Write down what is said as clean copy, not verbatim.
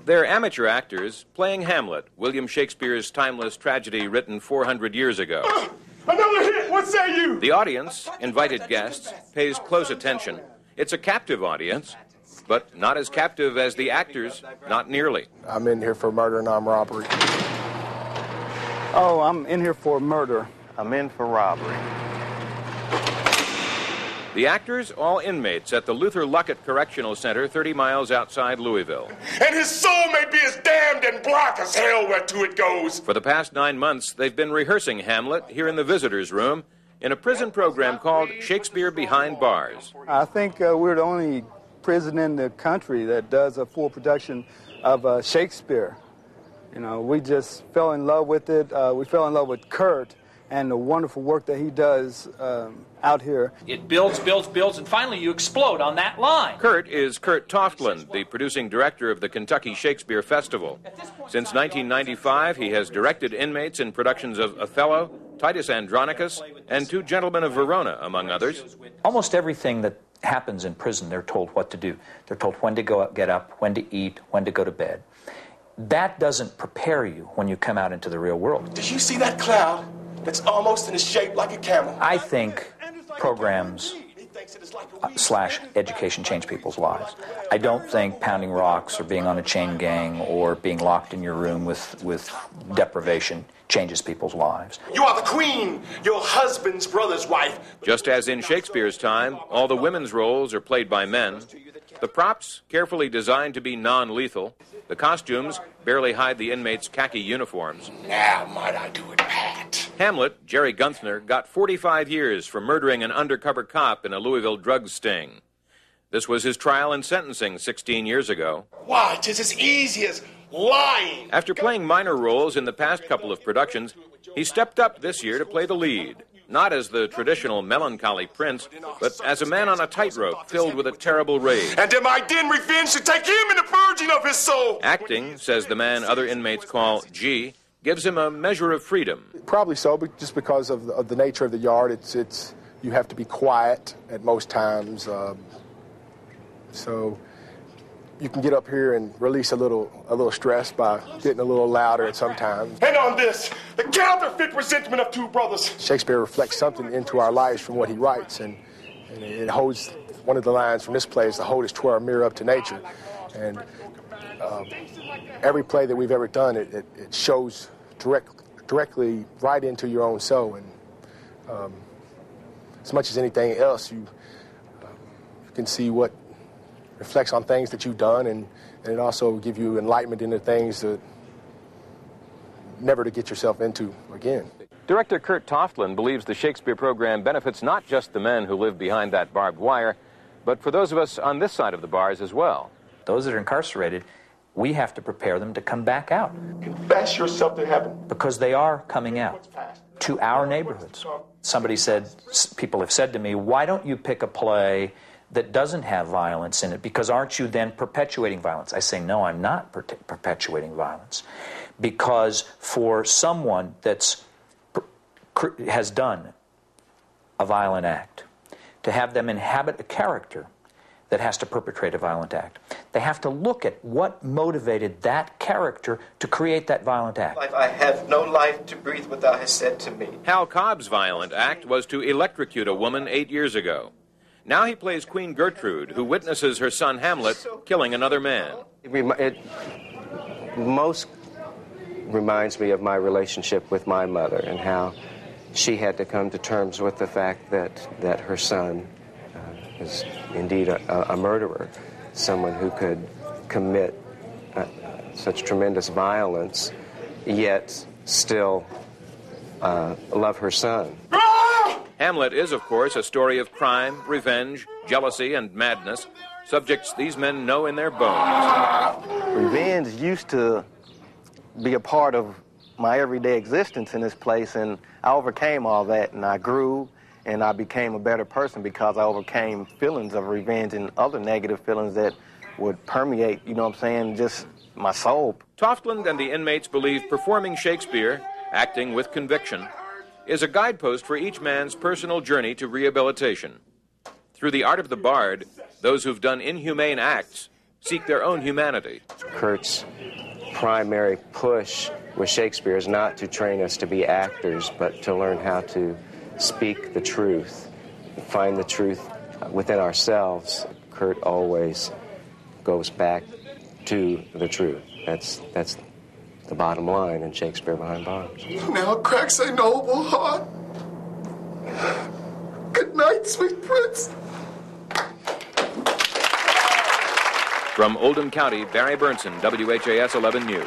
They're amateur actors playing Hamlet, William Shakespeare's timeless tragedy written 400 years ago. Another hit! What say you? The audience, invited guests, pays close attention. It's a captive audience, but not as captive as the actors, not nearly. I'm in here for murder and armed robbery. Oh, I'm in here for murder. I'm in for robbery. The actors, all inmates at the Luckett Correctional Center 30 miles outside Louisville. And his soul may be as damned and black as hell where to it goes. For the past 9 months, they've been rehearsing Hamlet here in the visitors' room in a prison program called Shakespeare Behind Bars. I think we're the only prison in the country that does a full production of Shakespeare. You know, we just fell in love with it. We fell in love with Kurt and the wonderful work that he does out here. It builds, and finally you explode on that line. Kurt is Kurt Toftland, the producing director of the Kentucky Shakespeare Festival. Since 1995, he has directed inmates in productions of Othello, Titus Andronicus, and Two Gentlemen of Verona, among others. Almost everything that happens in prison, they're told what to do. They're told when to get up, when to eat, when to go to bed. That doesn't prepare you when you come out into the real world. Did you see that cloud? That's almost in a shape like a camel. I think programs / education change people's lives. I don't think pounding rocks or being on a chain gang or being locked in your room with deprivation changes people's lives. You are the queen, your husband's brother's wife. Just as in Shakespeare's time, all the women's roles are played by men. The props, carefully designed to be non-lethal. The costumes barely hide the inmates' khaki uniforms. Now might I do it, Pat? Hamlet, Jerry Gunther, got 45 years for murdering an undercover cop in a Louisville drug sting. This was his trial and sentencing 16 years ago. Why, 'tis as easy as lying. After playing minor roles in the past couple of productions, he stepped up this year to play the lead. Not as the traditional melancholy prince, but as a man on a tightrope filled with a terrible rage. And am I then revenge to take him in the purging of his soul? Acting, says the man other inmates call G, gives him a measure of freedom. Probably so, but just because of the nature of the yard, it's you have to be quiet at most times. So you can get up here and release a little stress by getting a little louder at some times. And on this, the counterfeit resentment of two brothers. Shakespeare reflects something into our lives from what he writes, and it holds, one of the lines from this play is, "The hold is twere a mirror up to nature." And every play that we've ever done, it shows directly right into your own soul. And as much as anything else, you can see what reflects on things that you've done, and it also gives you enlightenment into things that never to get yourself into again. Director Kurt Toftland believes the Shakespeare program benefits not just the men who live behind that barbed wire, but for those of us on this side of the bars as well. Those that are incarcerated, we have to prepare them to come back out. Confess yourself to heaven. Because they are coming out to our neighborhoods. People have said to me, why don't you pick a play that doesn't have violence in it, because aren't you then perpetuating violence? I say, no, I'm not perpetuating violence. Because for someone that's has done a violent act, to have them inhabit a character that has to perpetrate a violent act, they have to look at what motivated that character to create that violent act. I have no life to breathe what thou hast said to me. Hal Cobb's violent act was to electrocute a woman 8 years ago. Now he plays Queen Gertrude, who witnesses her son Hamlet killing another man. It most reminds me of my relationship with my mother and how she had to come to terms with the fact that her son is indeed a murderer, someone who could commit such tremendous violence, yet still love her son. Hamlet is, of course, a story of crime, revenge, jealousy, and madness, subjects these men know in their bones. Revenge used to be a part of my everyday existence in this place, and I overcame all that, and I grew, and I became a better person because I overcame feelings of revenge and other negative feelings that would permeate, you know what I'm saying, just my soul. Toftland and the inmates believe performing Shakespeare, acting with conviction, is a guidepost for each man's personal journey to rehabilitation. Through the art of the bard, those who've done inhumane acts seek their own humanity. Kurt's primary push with Shakespeare is not to train us to be actors, but to learn how to speak the truth, find the truth within ourselves. Kurt always goes back to the truth. That's the bottom line in Shakespeare Behind Bars. Now cracks a noble heart. Good night, sweet prince. From Oldham County, Barry Bernson, WHAS-11 News.